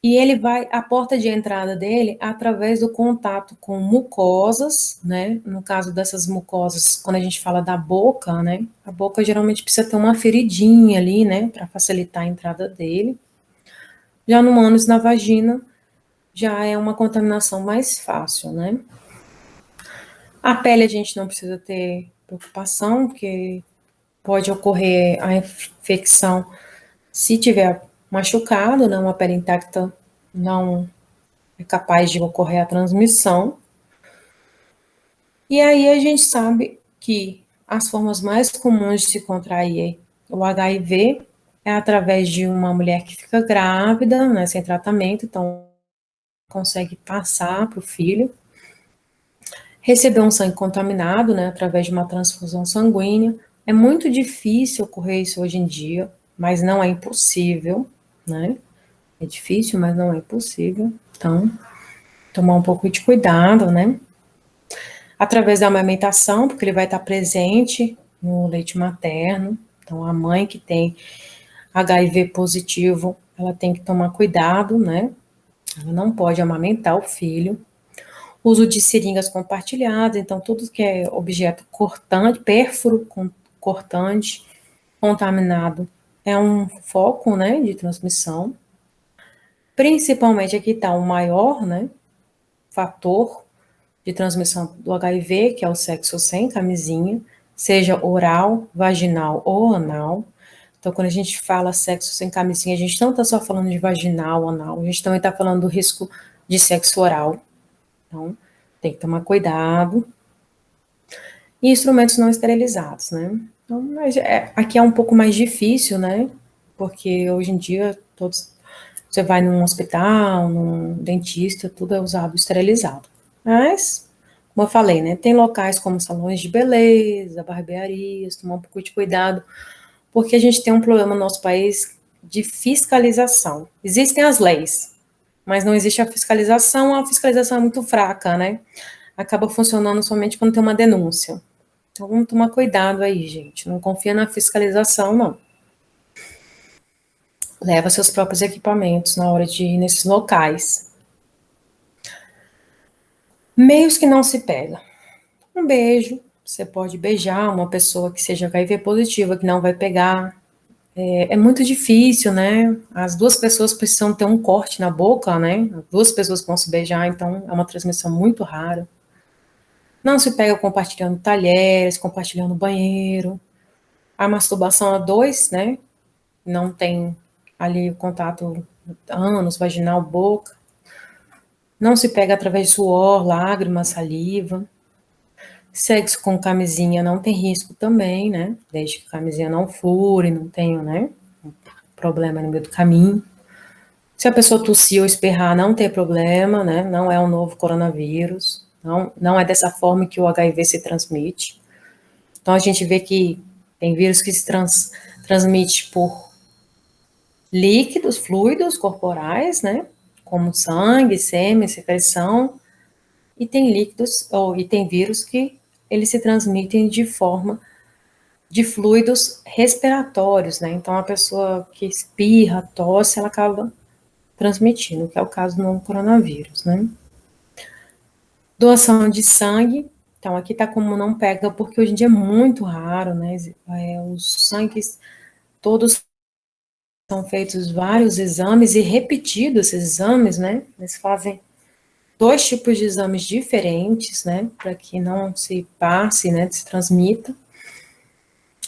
E ele vai, a porta de entrada dele, através do contato com mucosas, né? No caso dessas mucosas, quando a gente fala da boca, né? A boca geralmente precisa ter uma feridinha ali, né? Para facilitar a entrada dele. Já no ânus, na vagina, já é uma contaminação mais fácil, né? A pele a gente não precisa ter preocupação, porque pode ocorrer a infecção se tiver machucado, né? Uma pele intacta não é capaz de ocorrer a transmissão. E aí a gente sabe que as formas mais comuns de se contrair o HIV é através de uma mulher que fica grávida, né, sem tratamento, então consegue passar para o filho, receber um sangue contaminado, né, através de uma transfusão sanguínea. É muito difícil ocorrer isso hoje em dia, mas não é impossível, né? É difícil, mas não é impossível. Então, tomar um pouco de cuidado, né? Através da amamentação, porque ele vai estar presente no leite materno. Então, a mãe que tem HIV positivo, ela tem que tomar cuidado, né? Ela não pode amamentar o filho. Uso de seringas compartilhadas, então tudo que é objeto cortante, pérfuro cortante, contaminado, é um foco, né, de transmissão. Principalmente aqui está o maior, né, fator de transmissão do HIV, que é o sexo sem camisinha, seja oral, vaginal ou anal. Então, quando a gente fala sexo sem camisinha, a gente não está só falando de vaginal, anal, a gente também está falando do risco de sexo oral. Então, tem que tomar cuidado. E instrumentos não esterilizados, né? Então, mas aqui é um pouco mais difícil, né? Porque hoje em dia, você vai num hospital, num dentista, tudo é usado esterilizado. Mas, como eu falei, né? Tem locais como salões de beleza, barbearias, tomar um pouco de cuidado, porque a gente tem um problema no nosso país de fiscalização. Existem as leis, mas não existe a fiscalização é muito fraca, né? Acaba funcionando somente quando tem uma denúncia. Então, vamos tomar cuidado aí, gente. Não confia na fiscalização, não. Leva seus próprios equipamentos na hora de ir nesses locais. Meios que não se pega. Um beijo. Você pode beijar uma pessoa que seja HIV positiva, que não vai pegar. É muito difícil, né? As duas pessoas precisam ter um corte na boca, né? As duas pessoas vão se beijar, então é uma transmissão muito rara. Não se pega compartilhando talheres, compartilhando banheiro. A masturbação a dois, né? Não tem ali o contato ânus, vaginal, boca. Não se pega através de suor, lágrimas, saliva. Sexo com camisinha não tem risco também, né? Desde que a camisinha não fure, não tenha, né? Problema no meio do caminho. Se a pessoa tossir ou espirrar, não tem problema, né? Não é um novo coronavírus. Não é dessa forma que o HIV se transmite. Então a gente vê que tem vírus que se transmite por líquidos, fluidos corporais, né? Como sangue, sêmen, secreção, e tem e tem vírus que eles se transmitem de forma de fluidos respiratórios, né? Então a pessoa que espirra, tosse, ela acaba transmitindo, que é o caso do coronavírus, né? Doação de sangue, então aqui tá como não pega, porque hoje em dia é muito raro, né? Os sangues todos são feitos vários exames e repetidos esses exames, né? Eles fazem dois tipos de exames diferentes, né? Para que não se passe, né? Se transmita.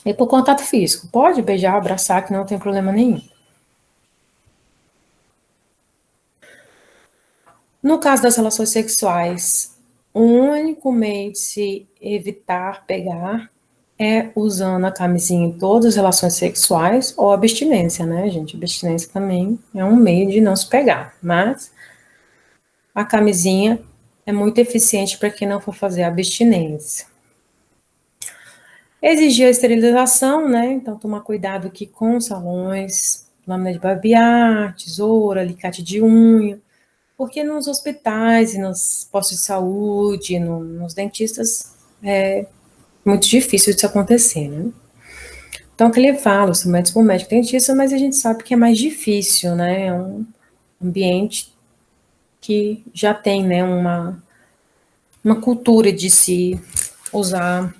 E por contato físico, pode beijar, abraçar, que não tem problema nenhum. No caso das relações sexuais, o único meio de se evitar pegar é usando a camisinha em todas as relações sexuais ou abstinência, né, gente? Abstinência também é um meio de não se pegar, mas a camisinha é muito eficiente para quem não for fazer abstinência. Exigir a esterilização, né? Então, tomar cuidado aqui com salões, lâmina de barbear, tesoura, alicate de unha, porque nos hospitais e nos postos de saúde, nos dentistas, é muito difícil isso acontecer, né? Então, o que ele fala, os médicos por médico dentista, mas a gente sabe que é mais difícil, né? É um ambiente que já tem, né, uma cultura de se usar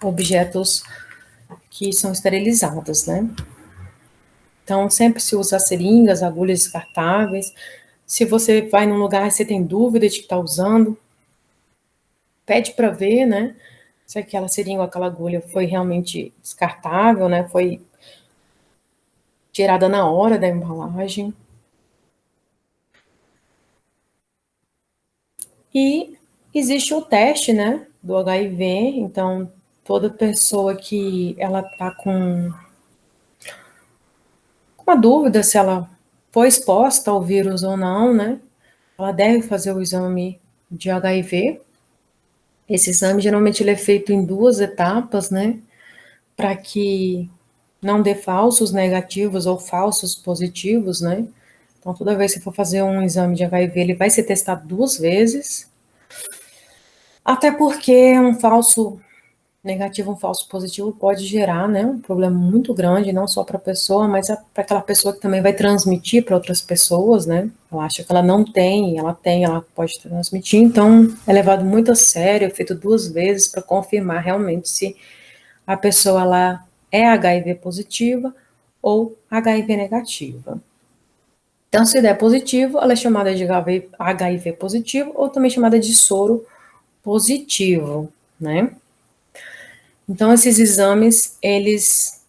objetos que são esterilizados, né? Então, sempre se usa seringas, agulhas descartáveis. Se você vai num lugar e você tem dúvida de que está usando, pede para ver, né? Se aquela seringa ou aquela agulha foi realmente descartável, né? Foi tirada na hora da embalagem. E existe o teste, né? Do HIV. Então, toda pessoa que ela tá com uma dúvida se ela foi exposta ao vírus ou não, né? Ela deve fazer o exame de HIV. Esse exame geralmente ele é feito em duas etapas, né? Para que não dê falsos negativos ou falsos positivos, né? Então, toda vez que for fazer um exame de HIV, ele vai ser testado duas vezes. Até porque um falso negativo, um falso positivo pode gerar, né, um problema muito grande, não só para a pessoa, mas para aquela pessoa que também vai transmitir para outras pessoas, né? Ela acha que ela não tem, ela tem, ela pode transmitir. Então, é levado muito a sério, é feito duas vezes para confirmar realmente se a pessoa ela é HIV positiva ou HIV negativa. Então, se der positivo, ela é chamada de HIV positivo ou também chamada de soro positivo, né? Então, esses exames, eles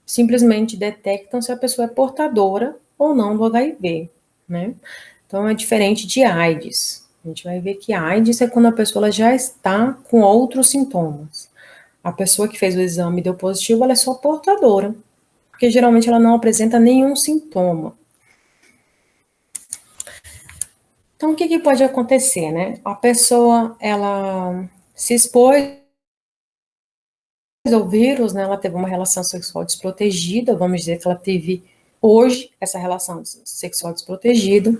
simplesmente detectam se a pessoa é portadora ou não do HIV, né? Então, é diferente de AIDS. A gente vai ver que AIDS é quando a pessoa já está com outros sintomas. A pessoa que fez o exame e deu positivo, ela é só portadora, porque geralmente ela não apresenta nenhum sintoma. Então, o que pode acontecer, né? A pessoa, ela se expôs ao vírus, né? Ela teve uma relação sexual desprotegida, vamos dizer que ela teve hoje essa relação sexual desprotegida,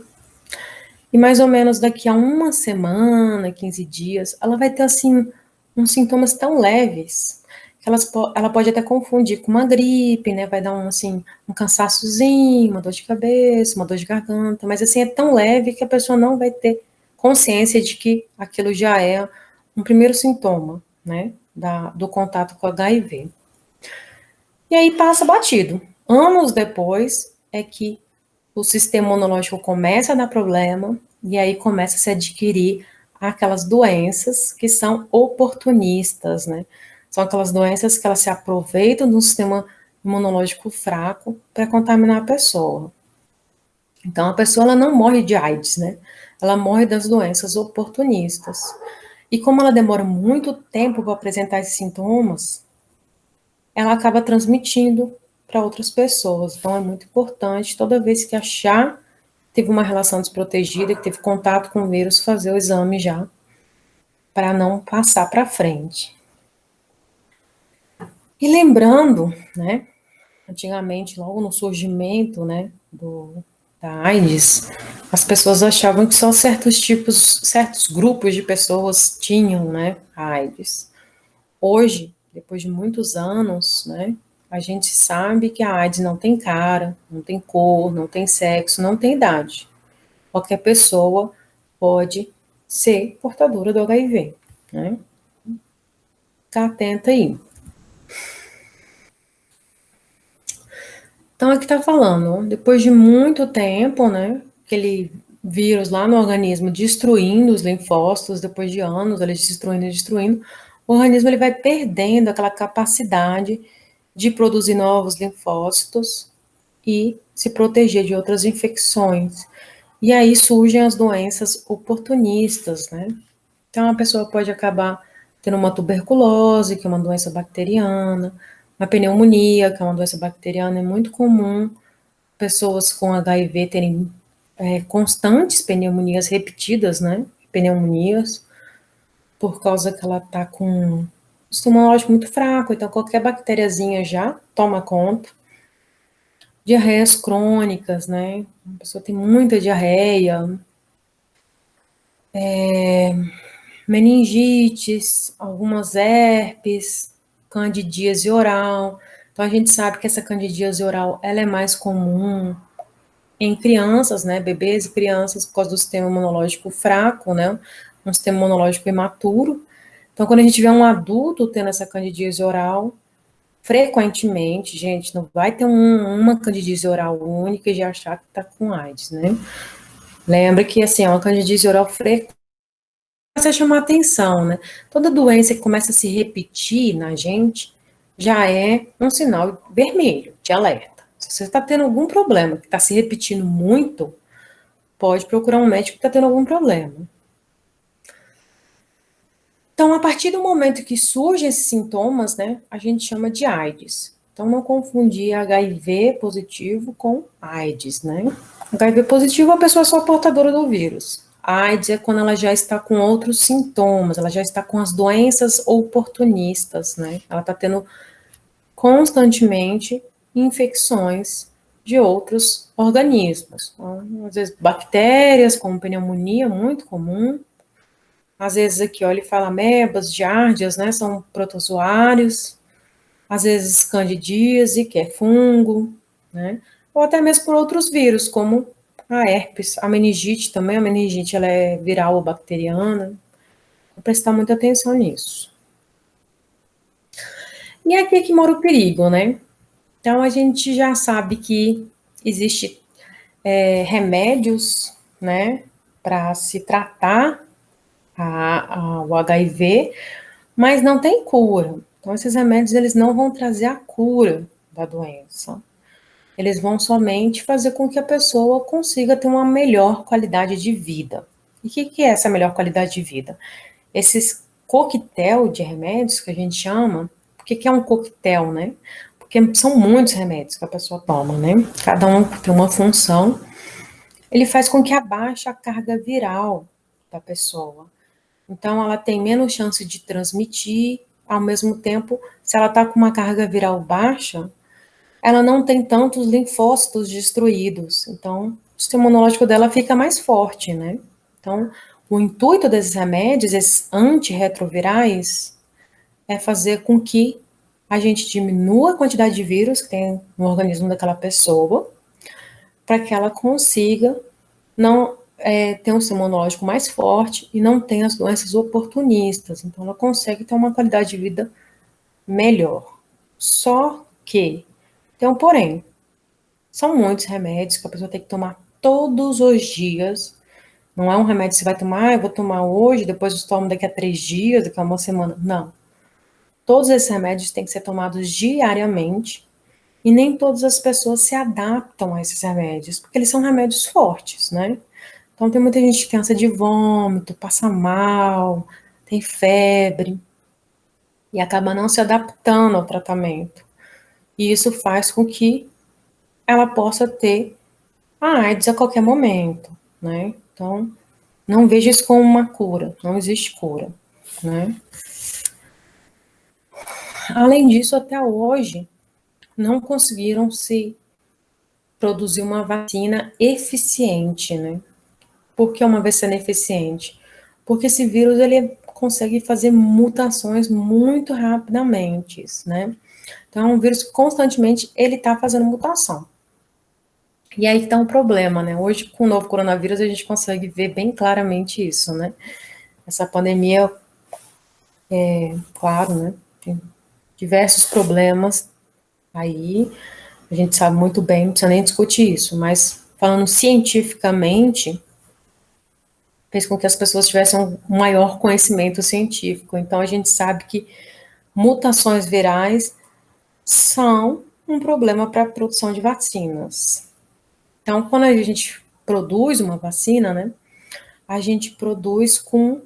e mais ou menos daqui a uma semana, 15 dias, ela vai ter, assim, uns sintomas tão leves, que ela pode até confundir com uma gripe, né? Vai dar assim, um cansaçozinho, uma dor de cabeça, uma dor de garganta, mas assim, é tão leve que a pessoa não vai ter consciência de que aquilo já é um primeiro sintoma, né? Do contato com HIV. E aí passa batido. Anos depois é que o sistema imunológico começa a dar problema e aí começa a se adquirir aquelas doenças que são oportunistas, né? São aquelas doenças que elas se aproveitam do sistema imunológico fraco para contaminar a pessoa. Então, a pessoa ela não morre de AIDS, né? Ela morre das doenças oportunistas. E como ela demora muito tempo para apresentar esses sintomas, ela acaba transmitindo para outras pessoas. Então, é muito importante, toda vez que achar que teve uma relação desprotegida, que teve contato com o vírus, fazer o exame já, para não passar para frente. E lembrando, né, antigamente, logo no surgimento, né, da AIDS, as pessoas achavam que só certos grupos de pessoas tinham, né, AIDS. Hoje, depois de muitos anos, né, a gente sabe que a AIDS não tem cara, não tem cor, não tem sexo, não tem idade. Qualquer pessoa pode ser portadora do HIV, né? Fica atenta aí. Então, aqui está falando, depois de muito tempo, né, aquele vírus lá no organismo destruindo os linfócitos, depois de anos, eles destruindo, o organismo ele vai perdendo aquela capacidade de produzir novos linfócitos e se proteger de outras infecções. E aí surgem as doenças oportunistas, né? Então, a pessoa pode acabar tendo uma tuberculose, que é uma doença bacteriana, uma pneumonia, que é uma doença bacteriana, é muito comum pessoas com HIV terem constantes pneumonias repetidas, né? Pneumonias, por causa que ela está com um sistema imunológico muito fraco, então qualquer bactériazinha já toma conta. Diarreias crônicas, né? A pessoa tem muita diarreia, meningites, algumas herpes, candidíase oral. Então a gente sabe que essa candidíase oral ela é mais comum em crianças, né, bebês e crianças, por causa do sistema imunológico fraco, né, um sistema imunológico imaturo. Então, quando a gente vê um adulto tendo essa candidíase oral, frequentemente, gente, não vai ter uma candidíase oral única e já achar que está com AIDS, né? Lembra que, assim, é uma candidíase oral frequente, você chamar atenção, né? Toda doença que começa a se repetir na gente já é um sinal vermelho, de alerta. Se você está tendo algum problema que está se repetindo muito, pode procurar um médico que está tendo algum problema. Então, a partir do momento que surgem esses sintomas, né, a gente chama de AIDS. Então, não confundir HIV positivo com AIDS, né? HIV positivo é a pessoa só portadora do vírus. AIDS é quando ela já está com outros sintomas, ela já está com as doenças oportunistas, né? Ela está tendo constantemente infecções de outros organismos. Então, às vezes, bactérias, como pneumonia, muito comum. Às vezes, aqui, ó, ele fala amebas, giardias, né? São protozoários. Às vezes, candidíase, que é fungo, né? Ou até mesmo por outros vírus, como a herpes, a meningite também. A meningite, ela é viral ou bacteriana. Vou prestar muita atenção nisso. E é aqui que mora o perigo, né? Então, a gente já sabe que existe remédios, né, para se tratar o HIV, mas não tem cura. Então, esses remédios, eles não vão trazer a cura da doença. Eles vão somente fazer com que a pessoa consiga ter uma melhor qualidade de vida. E o que é essa melhor qualidade de vida? Esses coquetel de remédios que a gente chama, por que é um coquetel, né? Porque são muitos remédios que a pessoa toma, né? Cada um tem uma função. Ele faz com que abaixe a carga viral da pessoa. Então, ela tem menos chance de transmitir, ao mesmo tempo, se ela está com uma carga viral baixa, ela não tem tantos linfócitos destruídos. Então, o sistema imunológico dela fica mais forte, né? Então, o intuito desses remédios, esses antirretrovirais, é fazer com que a gente diminua a quantidade de vírus que tem no organismo daquela pessoa, para que ela consiga não ter um sistema imunológico mais forte e não tenha as doenças oportunistas. Então, ela consegue ter uma qualidade de vida melhor. Só que tem um porém. São muitos remédios que a pessoa tem que tomar todos os dias Não é um remédio que você vai tomar, eu vou tomar hoje, depois eu tomo daqui a 3 dias, daqui a uma semana. Não. Todos esses remédios têm que ser tomados diariamente e nem todas as pessoas se adaptam a esses remédios, porque eles são remédios fortes, né? Então tem muita gente que cansa de vômito, passa mal, tem febre e acaba não se adaptando ao tratamento. E isso faz com que ela possa ter a AIDS a qualquer momento, né? Então, não veja isso como uma cura, não existe cura, né? Além disso, até hoje, não conseguiram se produzir uma vacina eficiente, né? Por que uma vacina eficiente? Porque esse vírus, ele consegue fazer mutações muito rapidamente, né? Então, é um vírus que constantemente ele está fazendo mutação. E aí que tá um problema, né? Hoje, com o novo coronavírus, a gente consegue ver bem claramente isso, né? Essa pandemia, claro, né? Tem diversos problemas aí, a gente sabe muito bem, não precisa nem discutir isso, mas falando cientificamente, fez com que as pessoas tivessem um maior conhecimento científico. Então, a gente sabe que mutações virais são um problema para a produção de vacinas. Então, quando a gente produz uma vacina, né, a gente produz com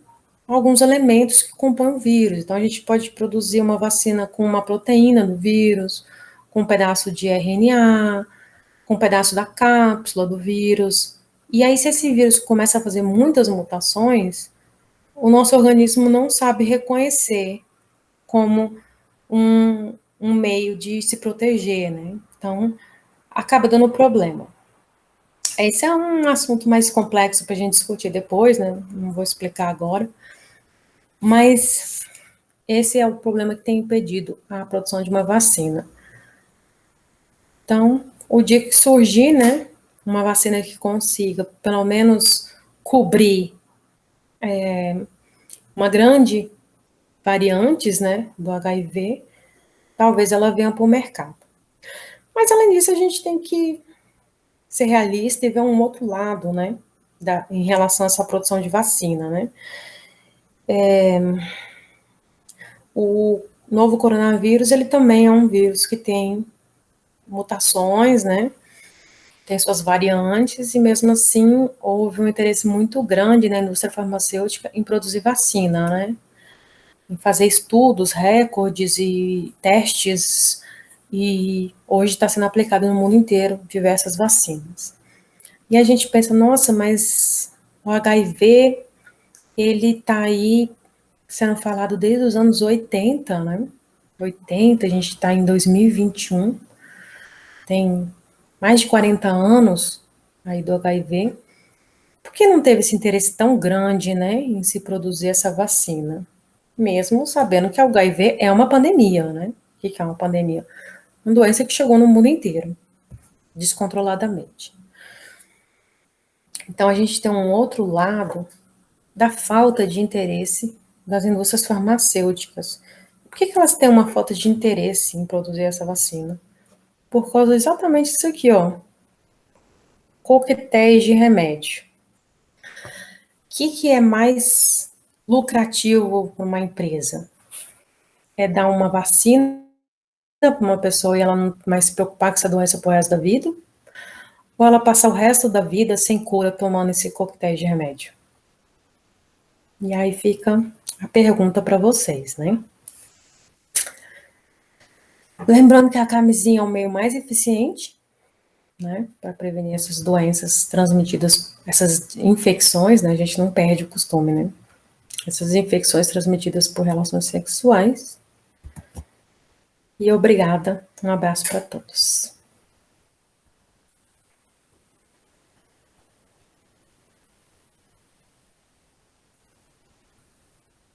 alguns elementos que compõem o vírus. Então, a gente pode produzir uma vacina com uma proteína do vírus, com um pedaço de RNA, com um pedaço da cápsula do vírus. E aí, se esse vírus começa a fazer muitas mutações, o nosso organismo não sabe reconhecer como um meio de se proteger, né? Então, acaba dando problema. Esse é um assunto mais complexo para a gente discutir depois, né? Não vou explicar agora. Mas esse é o problema que tem impedido a produção de uma vacina. Então, o dia que surgir, né, uma vacina que consiga, pelo menos, cobrir uma grande variantes, né, do HIV, talvez ela venha para o mercado. Mas, além disso, a gente tem que ser realista e ver um outro lado, né, em relação a essa produção de vacina, né. O novo coronavírus, ele também é um vírus que tem mutações, né, tem suas variantes, e mesmo assim houve um interesse muito grande na indústria farmacêutica em produzir vacina, né, em fazer estudos, recordes e testes, e hoje está sendo aplicado no mundo inteiro diversas vacinas. E a gente pensa, nossa, mas o HIV, ele está aí sendo falado desde os anos 80, né? 80, a gente está em 2021, tem mais de 40 anos aí do HIV. Por que não teve esse interesse tão grande, né, em se produzir essa vacina? Mesmo sabendo que o HIV é uma pandemia, né? O que é uma pandemia? Uma doença que chegou no mundo inteiro, descontroladamente. Então, a gente tem um outro lado da falta de interesse das indústrias farmacêuticas. Por que elas têm uma falta de interesse em produzir essa vacina? Por causa exatamente disso aqui, ó. Coquetéis de remédio. O que é mais lucrativo para uma empresa? É dar uma vacina para uma pessoa e ela não mais se preocupar com essa doença pro resto da vida? Ou ela passar o resto da vida sem cura tomando esse coquetel de remédio? E aí fica a pergunta para vocês, né? Lembrando que a camisinha é o meio mais eficiente, né, para prevenir essas doenças transmitidas, essas infecções, né, a gente não perde o costume, né, essas infecções transmitidas por relações sexuais. E obrigada, um abraço para todos.